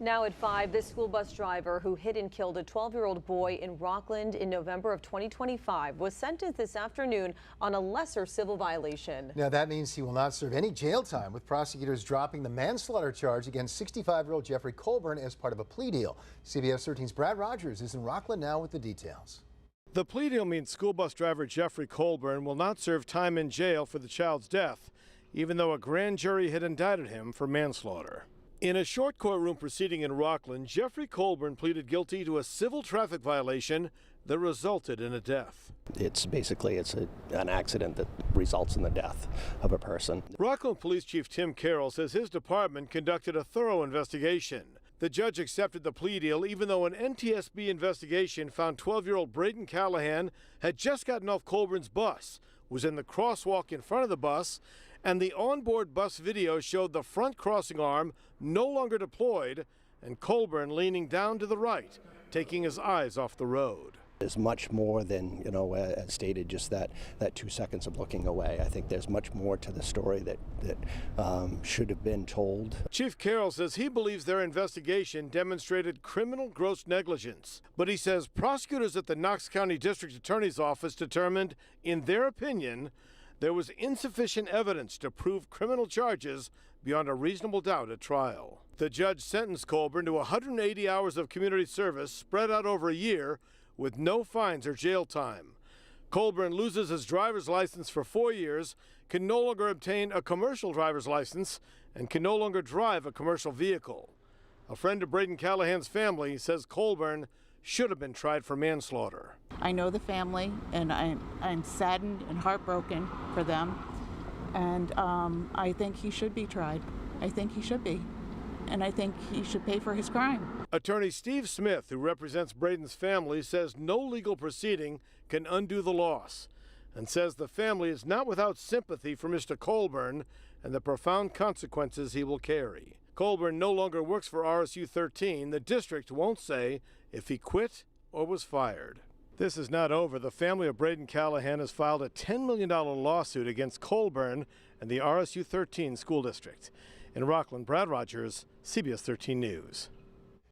Now at 5, this school bus driver who hit and killed a 12-year-old boy in Rockland in November of 2025 was sentenced this afternoon on a lesser civil violation. Now that means he will not serve any jail time, with prosecutors dropping the manslaughter charge against 65-year-old Jeffrey Colburn as part of a plea deal. CBS 13's Brad Rogers is in Rockland now with the details. The plea deal means school bus driver Jeffrey Colburn will not serve time in jail for the child's death, even though a grand jury had indicted him for manslaughter. In a short courtroom proceeding in Rockland, Jeffrey Colburn pleaded guilty to a civil traffic violation that resulted in a death. It's an accident that results in the death of a person. Rockland Police Chief Tim Carroll says his department conducted a thorough investigation. The judge accepted the plea deal even though an NTSB investigation found 12-year-old Braden Callahan had just gotten off Colburn's bus, was in the crosswalk in front of the bus, and the onboard bus video showed the front crossing arm no longer deployed and Colburn leaning down to the right, taking his eyes off the road. There's much more than, as stated, just that 2 seconds of looking away. I think there's much more to the story that should have been told. Chief Carroll says he believes their investigation demonstrated criminal gross negligence, but he says prosecutors at the Knox County District Attorney's Office determined, in their opinion, there was insufficient evidence to prove criminal charges beyond a reasonable doubt at trial. The judge sentenced Colburn to 180 hours of community service spread out over a year with no fines or jail time. Colburn loses his driver's license for 4 years, can no longer obtain a commercial driver's license, and can no longer drive a commercial vehicle. A friend of Braden Callahan's family says Colburn should have been tried for manslaughter. I know the family, and I'm saddened and heartbroken for them, and I think he should be tried. I think he should be, and I think he should pay for his crime. Attorney Steve Smith, who represents Braden's family, says no legal proceeding can undo the loss, and says the family is not without sympathy for Mr. Colburn and the profound consequences he will carry. Colburn no longer works for RSU 13. The district won't say if he quit or was fired. This is not over. The family of Braden Callahan has filed a $10 million lawsuit against Colburn and the RSU 13 school district. In Rockland, Brad Rogers, CBS 13 News.